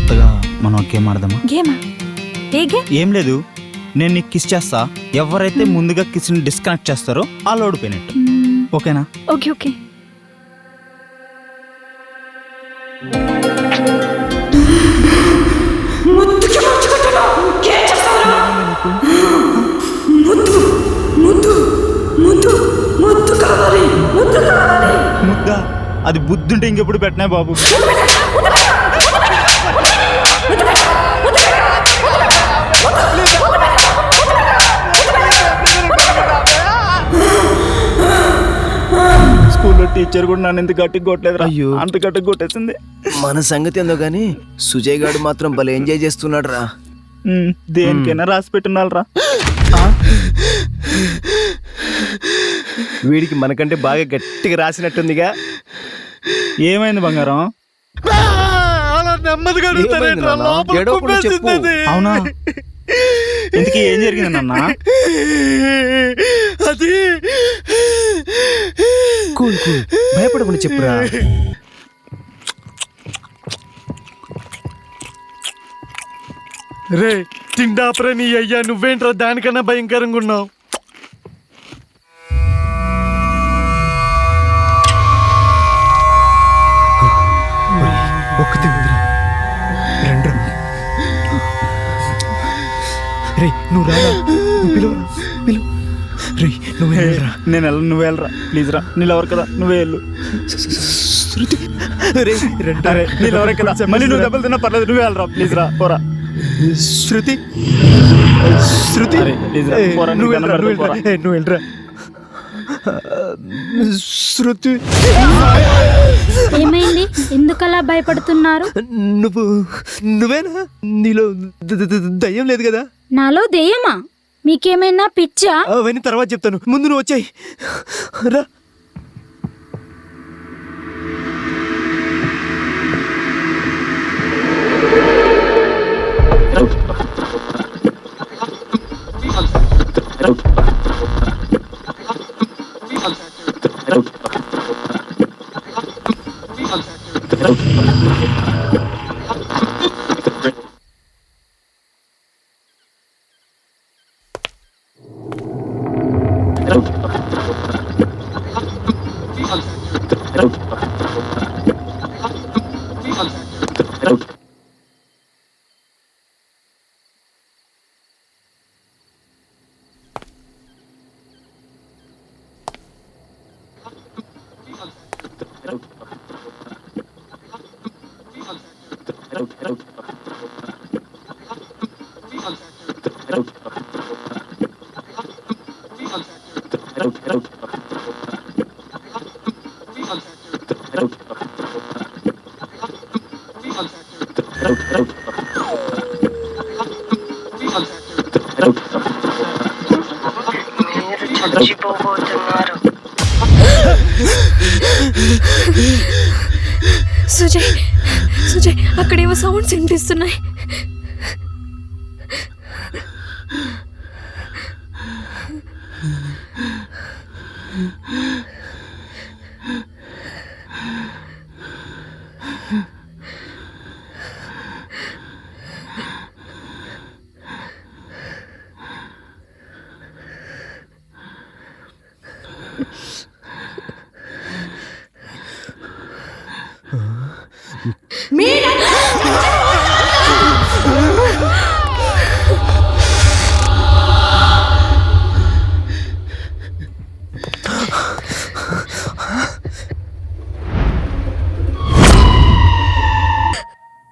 కొత్తగా మనం గేమ్ ఆడదామా? గేమా? ఏ గేమ్? ఏం లేదు, నేను నీకు కిస్ చేస్తా. ఎవరైతే ముందుగా కిస్ని డిస్కనెక్ట్ చేస్తారో వాళ్ళు ఓడిపోయినట్టు. ఓకేనా? Okay okay. ముద్దా? అది బుద్ధుంటే ఇంకెప్పుడు పెట్టినా బాబు. స్కూల్లో టీచర్ కూడా నన్ను ఎందుకు గట్టిగా కొట్టలేదు. అయ్యో, అంత గట్టిగా కొట్టేసింది. మన సంగతి ఏందో గానీ సుజయ్ గారు మాత్రం భలే ఎంజాయ్ చేస్తున్నాడు రా. దేనికైనా రాసి పెట్టున్నారా. వీడికి మనకంటే బాగా గట్టిగా రాసినట్టుందిగా. ఏమైంది బంగారం? అవునా? ఇంతకీ ఏం జరిగింది నాన్న? అది కూల్ కూల్, భయపడకుండా చెప్పురా. రే తిండాపరా నీ అయ్యా, నువ్వేంట్రా దానికన్నా భయంకరంగా ఉన్నావు. ఒక్కతే ఉందిరా, రండ్రా. రే నువ్వు రారా, నువ్వు పిలువరా, పిలువు. రే నువ్వు వెళ్ళరా. నేను వెళ్ళను, నువ్వు వెళ్ళరా ప్లీజ్ రా. నీళ్ళెవరు కదా, నువ్వే వెళ్ళు. శృతి, రే రండ్రా. నీళ్ళెవరే కదా, మళ్ళీ నువ్వు దెబ్బలు తిన్నా పర్లేదు, నువ్వే వెళ్ళరా ప్లీజ్ రా. పోరా శృతి, శృతి ప్లీజ్ రా, పోరా. నువ్వు వెళ్ళరా. శృతి, ఏమైంది? ఎందుకలా భయపడుతున్నారు? నువ్వేనా? నీలో దయ్యం లేదు కదా? నాలో దెయ్యమా? మీకేమైనా పిచ్చా? అవన్నీ తర్వాత చెప్తాను, ముందు నువ్వు వచ్చాయి రా. సుజయ్, సుజయ్, అక్కడేవో సౌండ్స్ వినిపిస్తున్నాయి.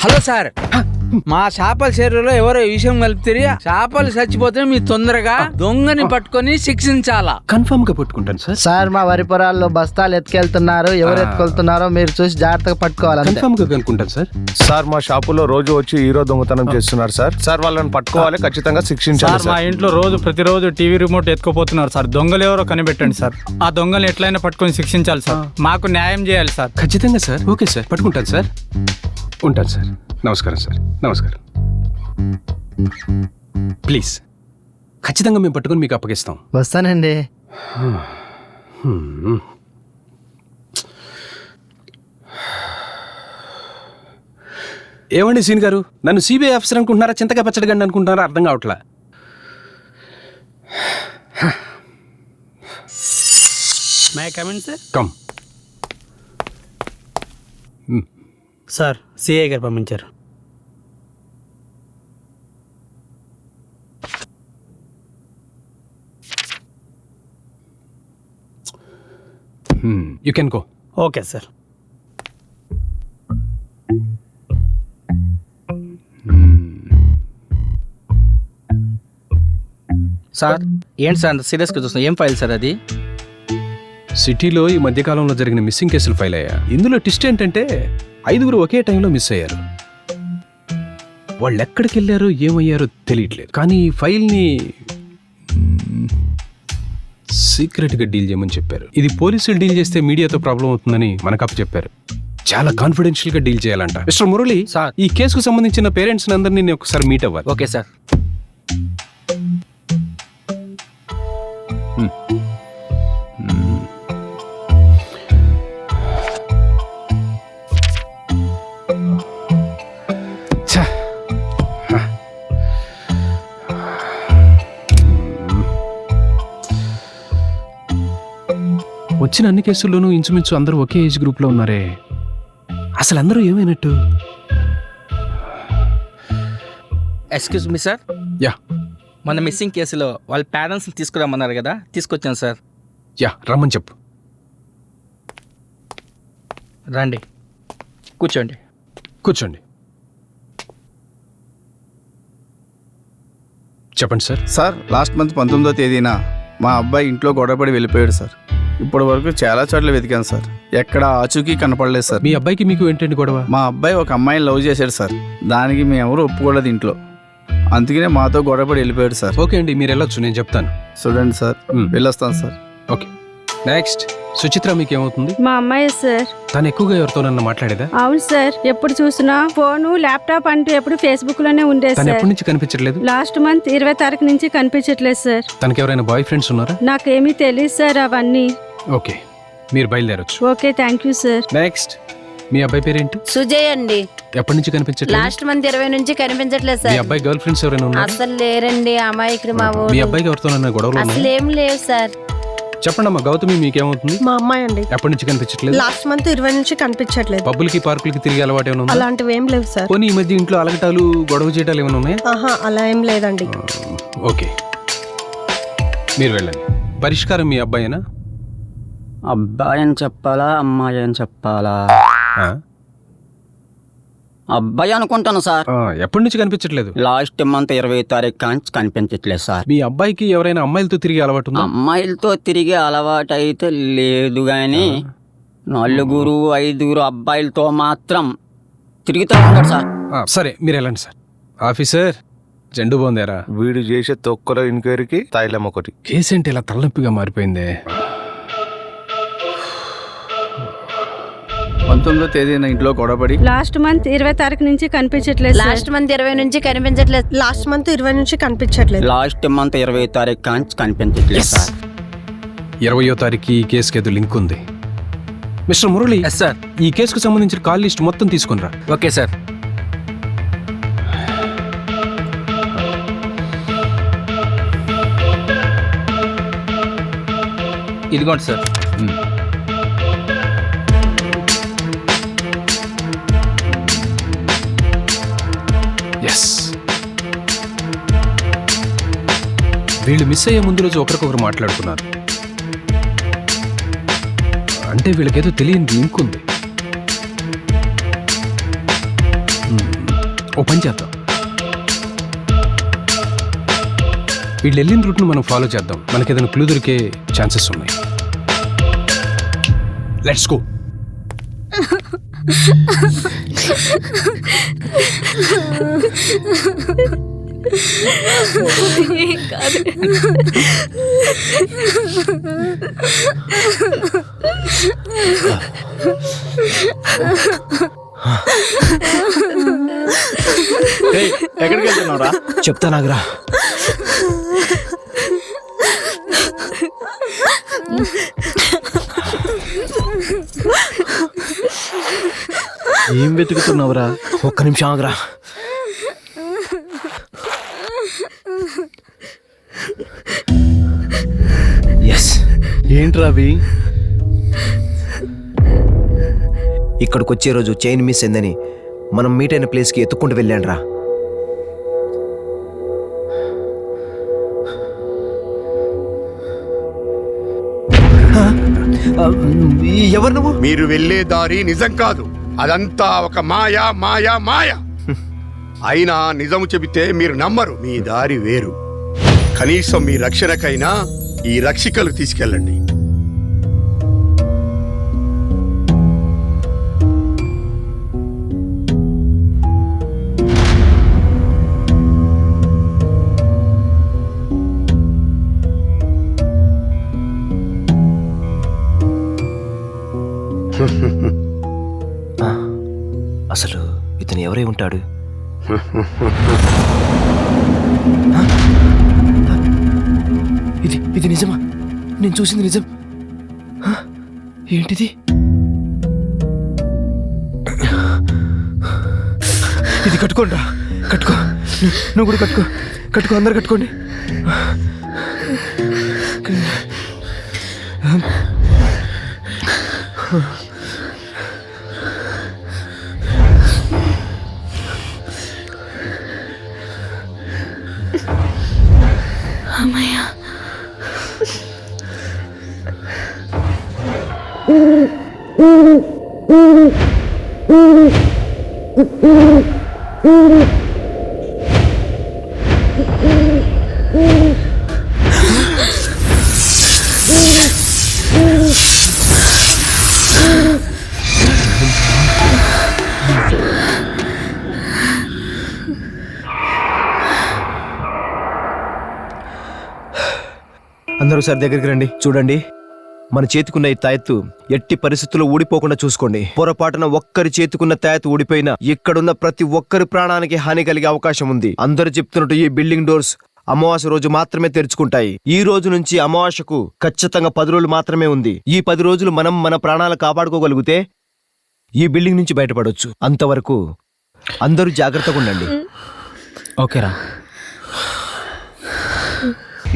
హలో సార్, మా చేపల చెరువులో ఎవరో విషయం కలిపితే చేపలు చచ్చిపోతే మీరు తొందరగా దొంగని పట్టుకొని శిక్షించాలా. కన్ఫర్మ్ గా పట్టుకుంటాను సార్. సార్ మా వరి పొలాల్లో బస్తాలు ఎత్తుకెళ్తున్నారు, ఎవరు ఎత్తుకెళ్తున్నారో మీరు చూసి జాగ్రత్తగా పట్టుకోవాలి. కన్ఫర్మ్ గా కనుక్కుంటాను సార్. సార్ మా షాపులో రోజు వచ్చి హీరో దొంగతనం చేస్తున్నారు సార్. సార్ వాళ్ళని పట్టుకోవాలి, ఖచ్చితంగా శిక్షించాలి సార్. మా ఇంట్లో ప్రతిరోజు టీవీ రిమోట్ ఎత్తుకుపోతున్నారు సార్. దొంగలు ఎవరో కనిపెట్టండి సార్. ఆ దొంగలు ఎట్లయినా పట్టుకొని శిక్షించాలి సార్. మాకు న్యాయం చేయాలి సార్. ఖచ్చితంగా సార్. ఓకే సార్, పట్టుకుంటాను సార్. ఉంటాను సార్. నమస్కారం సార్. నమస్కారం. ప్లీజ్ ఖచ్చితంగా మేము పట్టుకొని మీకు అప్పగిస్తాం. వస్తానండి. ఏమండి సీన్ గారు, నన్ను సిబిఐ ఆఫీసర్ అనుకుంటున్నారా, చింతగా పచ్చడిగండి అనుకుంటున్నారా, అర్థం కావట్లా. కమ్. సార్ సిఐ గారు పంపించారు. You can go. Okay sir. Sir ఏంటి సార్ అంత సీరియస్గా చూస్తున్నా? ఏం ఫైల్ సార్ అది? సిటీలో ఈ మధ్యకాలంలో జరిగిన మిస్సింగ్ కేసులు ఫైల్ అయ్యా. ఇందులో ట్విస్ట్ ఏంటంటే 5 ఒకే టైంలో మిస్ అయ్యారు. వాళ్ళు ఎక్కడికి వెళ్ళారో ఏమయ్యారో తెలియట్లేదు. కానీ ఈ ఫైల్ని సీక్రెట్గా డీల్ చేయమని చెప్పారు. ఇది పోలీసులు డీల్ చేస్తే మీడియాతో ప్రాబ్లం అవుతుందని మనకు చెప్పారు. చాలా కాన్ఫిడెన్షియల్గా డీల్ చేయాలంట. Mister Murali, sir. ఈ కేసుకు సంబంధించిన పేరెంట్స్ అందరినీ నేను ఒకసారి మీట్ అవ్వాలి. Okay sir. వచ్చిన అన్ని కేసుల్లోనూ ఇంచుమించు అందరూ ఒకే ఏజ్ గ్రూప్లో ఉన్నారే. అసలు అందరూ ఏమైనట్టు? Excuse me sir. యా. మన మిస్సింగ్ కేసులో వాళ్ళ పేరెంట్స్ని తీసుకురమ్మన్నారు కదా, తీసుకొచ్చాను సార్. యా, రమ్మని చెప్పు. రండి, కూర్చోండి. కూర్చోండి. చెప్పండి సార్. సార్, లాస్ట్ మంత్ 19వ తేదీన మా అబ్బాయి ఇంట్లో గొడవపడి వెళ్ళిపోయాడు సార్. ఇప్పటి వరకు చాలా చోట్ల వెతికాను సార్, ఎక్కడ ఆచూకీ కనపడలేదు సార్. మీ అబ్బాయికి మీకు ఏంటండి గొడవ? మా అబ్బాయి ఒక అమ్మాయిని లవ్ చేశాడు సార్. దానికి మేము ఎవరు ఒప్పుకోలేదు ఇంట్లో. అందుకనే మాతో గొడవపడి వెళ్ళిపోయాడు సార్. ఓకే అండి, మీరు వెళ్ళొచ్చు, నేను చెప్తాను. చూడండి సార్, వెళ్ళొస్తాను సార్. ఓకే. నెక్స్ట్, సుచిత్ర మీకు ఏమవుతుంది? మా అమ్మాయి సార్. తను ఎక్కువగా ఎవరితోనన్నా మాట్లాడేదా? అవును సార్, ఎప్పుడు చూసినా ఫోను ల్యాప్టాప్ అంటూ ఎప్పుడు ఫేస్బుక్ లోనే ఉండేది తను సార్. ఎప్పటి నుంచి కనిపించట్లేదు? లాస్ట్ మంత్ 20వ తారీఖు నుంచి కనిపించట్లేదు సార్. తనకి ఎవరైనా బాయ్ ఫ్రెండ్స్ ఉన్నారా? నాకేమీ తెలియదు సార్ అవన్నీ. ఓకే, మీరు బయలుదేరొచ్చు. Okay, thank you sir. Next, మీ అబ్బాయి పేరేంటి? సుజయ్ అండి. ఎప్పటి నుంచి కనిపించట్లేదు? లాస్ట్ మంత్ 20 నుంచి కనిపించట్లేదు మీ సార్. అబ్బాయి గర్ల్ ఫ్రెండ్స్ ఎవరైనా ఉన్నారా? అసలు లేరండి, అమాయకుడు మా ఊరు. మీ అబ్బాయికి ఎవరితోనన్నా గొడవలు ఉన్నాయా? అసలు ఏం లేవు సార్. చెప్పండి అమ్మా, గౌతమి మీకేమవుతుంది? మా అమ్మాయి అండి. ఎప్పటి నుంచి కనిపించట్లేదు? లాస్ట్ మంత్ 20 నుంచి కనిపించట్లేదు. పబ్బులకి పార్కులకి తిరిగి అలవాటు ఏమైనా ఉందా? అలాంటివి ఏం లేవు సార్. పోనీ ఈ మధ్య ఇంట్లో అలగటాలు గొడవ చేయటాలు ఏమైనా ఉన్నాయా? ఆహా, అలా ఏం లేదండి. ఓకే, మీరు వెళ్ళండి. పరిష్కారం మీ అబ్బాయేనా? అబ్బాయి అని చెప్పాలా అమ్మాయి అని చెప్పాలా? అబ్బాయి అనుకుంటాను సార్. ఎప్పటి నుంచి కనిపించట్లేదు? లాస్ట్ మంత్ 20వ తారీఖు నుంచి కనిపించట్లేదు సార్. మీ అబ్బాయికి ఎవరైనా అమ్మాయిలతో తిరిగి అలవాటు ఉందా? అమ్మాయిలతో తిరిగే అలవాటు అయితే లేదు గాని 4, 5 అబ్బాయిలతో మాత్రం తిరుగుతూ ఉంటాడు సార్. సరే, మీరు వెళ్ళండి సార్. ఆఫీసర్, జెండు బాగుందేరా? వీడు చేసే తొక్కలో ఇంక్వైరీకి తైలం ఒకటి. కేసు ఏంటి ఇలా తలనొప్పిగా మారిపోయిందే? 19వ తేదీన ఇంట్లో గొడవపడి లాస్ట్ మంత్ 20వ తారీఖు నుంచి కనిపించట్లేదు సార్. లాస్ట్ మంత్ 20 నుంచి కనిపించట్లేదు. లాస్ట్ మంత్ 20 నుంచి కనిపించట్లేదు. లాస్ట్ మంత్ 20వ తారీఖు నుంచి కనిపించట్లేదు సార్. 20వ తారీఖు ఈ కేసుకి ఏదో లింక్ ఉంది. మిస్టర్ మురళి. Yes sir. ఈ కేసుకు సంబంధించిన కాల్ లిస్ట్ మొత్తం తీసుకునిరా. Okay sir. ఇదిగోండి సార్. ఎస్, వీళ్ళు మిస్ అయ్యే ముందు రోజు ఒకరికొకరు మాట్లాడుకున్నారు. అంటే వీళ్ళకేదో తెలియని లింక్ ఉంది. ఓ పని చేద్దాం, వీళ్ళు వెళ్ళిన రూట్ను మనం ఫాలో చేద్దాం. మనకి ఏదైనా క్లూ దొరికే ఛాన్సెస్ ఉన్నాయి. Let's go. ఎక్కడికి వెళ్తున్నావురా? చెప్తా నాగరా. ఏం వెతుకుతున్నావురా? ఒక్క నిమిషం ఆగరా. ఎస్. ఏంట్రా అవి? ఇక్కడికి వచ్చే రోజు చైన్ మిస్ అయిందని మనం మీట్ అయిన ప్లేస్కి ఎత్తుక్కుంటూ వెళ్ళాను రా. ఎవరు నువ్వు? మీరు వెళ్ళే దారి నిజం కాదు, అదంతా ఒక మాయా మాయా మాయ. అయినా నిజము చెబితే మీరు నమ్మరు. మీ దారి వేరు. కనీసం మీ రక్షణకైనా ఈ రక్షికలు తీసుకెళ్ళండి. అసలు ఇతను ఎవరై ఉంటాడు? ఇది నిజమా? నేను చూసింది నిజం? ఏంటిది? ఇది కట్టుకోండి రా, కట్టుకో. నువ్వు కూడా కట్టుకో, కట్టుకో, అందరు కట్టుకోండి. అమ్మయ్యా. అందరూ సార్ దగ్గరికి రండి. చూడండి, మన చేతికున్న ఈ తాయెత్తు ఎట్టి పరిస్థితుల్లో ఊడిపోకుండా చూసుకోండి. పొరపాటున ఒక్కరి చేతికున్న తాయెత్తు ఊడిపోయినా ఇక్కడున్న ప్రతి ఒక్కరి ప్రాణానికి హాని కలిగే అవకాశం ఉంది. అందరూ చెప్తున్నట్టు ఈ బిల్డింగ్ డోర్స్ అమావాస్య రోజు మాత్రమే తెరుచుకుంటాయి. ఈ రోజు నుంచి అమావాస్యకు ఖచ్చితంగా 10 రోజులు మాత్రమే ఉంది. ఈ 10 రోజులు మనం మన ప్రాణాలు కాపాడుకోగలిగితే ఈ బిల్డింగ్ నుంచి బయటపడవచ్చు. అంతవరకు అందరూ జాగ్రత్తగా ఉండండి. ఓకేరా.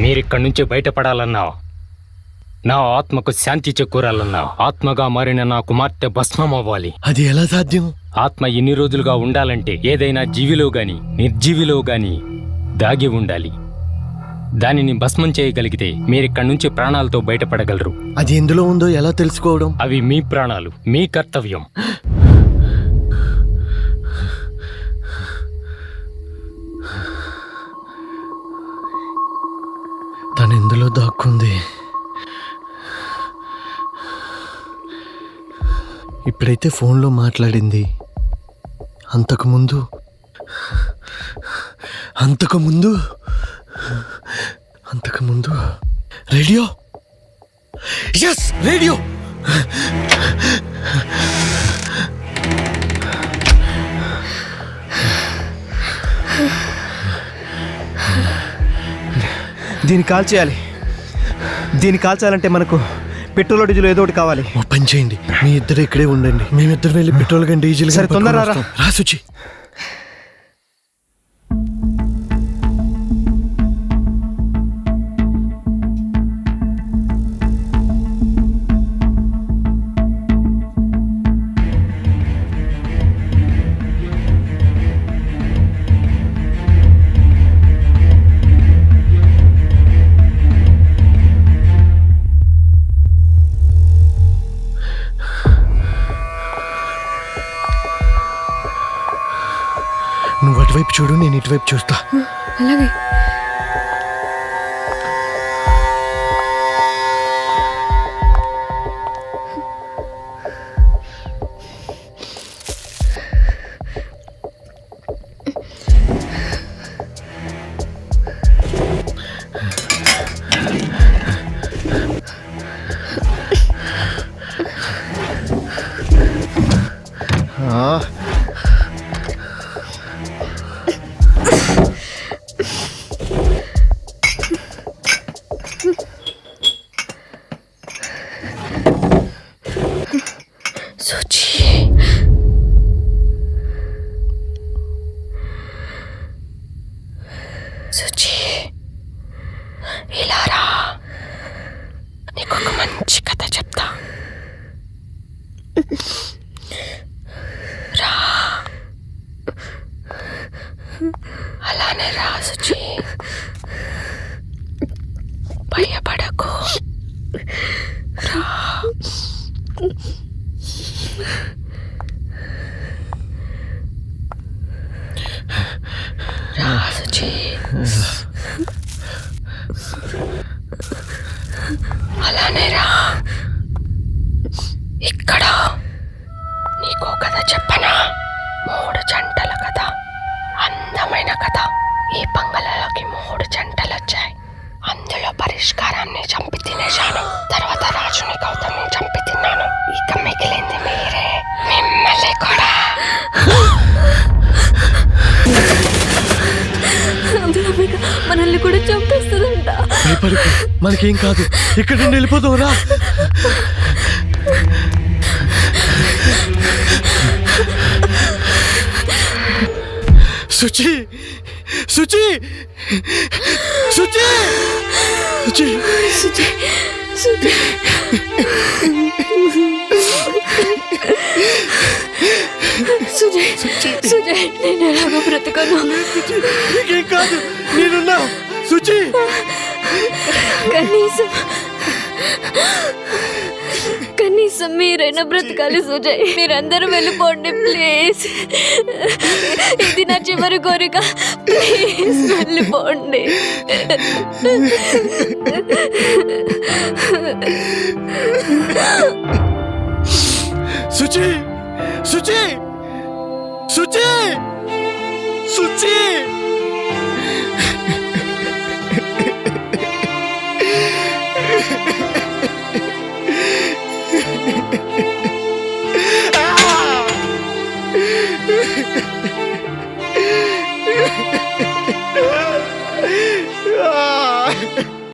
మీరిక్కడి నుంచి బయటపడాలన్నా, నా ఆత్మకు శాంతి చేకూరాలన్నా, ఆత్మగా మారిన నా కుమార్తె భస్మం అవ్వాలి. అది ఎలా సాధ్యం? ఆత్మ ఎన్ని రోజులుగా ఉండాలంటే ఏదైనా జీవిలో గాని నిర్జీవిలో గాని దాగి ఉండాలి. దానిని భస్మం చేయగలిగితే మీరిక్కడి నుంచి ప్రాణాలతో బయటపడగలరు. అది ఎందులో ఉందో ఎలా తెలుసుకోవడం? అవి మీ ప్రాణాలు, మీ కర్తవ్యం. తను ఎందులో దాక్కుంది? ఇప్పుడైతే ఫోన్లో మాట్లాడింది. అంతకుముందు రేడియో. Yes, radio. దీన్ని కాల్చేయాలి. దీన్ని కాల్చాలంటే మనకు పెట్రోల్ డీజిల్ ఏదో ఒకటి కావాలి. ఓ పని చేయండి, మీ ఇద్దరు ఇక్కడే ఉండండి. మేమిద్దరు వెళ్ళి పెట్రోల్ కానీ డీజిల్ సరే, తొందరగా రా. రాసుచి. నువ్వు అటువైపు చూడు, నేను ఇటువైపు చూస్తా. అలాగే. సుచి ఇలా రా, నీకు ఒక మంచి కథ చెప్తా. రా, అలానే రా సుచి, భయపడకు. రా. రా సుచి, అలానే రా. ఇక్కడ నీకో కథ చెప్పనా? 3 జంటల కథ, అందమైన కథ. ఈ బంగళలోకి 3 జంటలు వచ్చాయి. అందులో పరిష్కారాన్ని చంపి తినేశాను. తర్వాత రాజుని గౌతమ్ని చంపి తిన్నాను. ఇక మిగిలింది మీరే, మిమ్మల్ని కూడా. మనల్ని కూడా చంపేస్తుందంట. భయపడకు, మనకేం కాదు. ఇక్కడ నుండి వెళ్ళిపోతావు రా. సుచి, సుచి, సుచి, సుచి, సుజయ్, సుజయ్. సుజయ్, సుజయ్, నేను ఎలాగో బ్రతకను. నీకేం కాదు, నేనున్నా. సుచి, కనీసం మీరైనా బ్రతకాలి సుజయ్. మీరందరూ వెళ్ళిపోండి ప్లీజ్. ఇది నా చివరి కోరిక. ప్లీజ్ వెళ్ళిపోండి. సుచి, సుచి, సుచి, సుచి.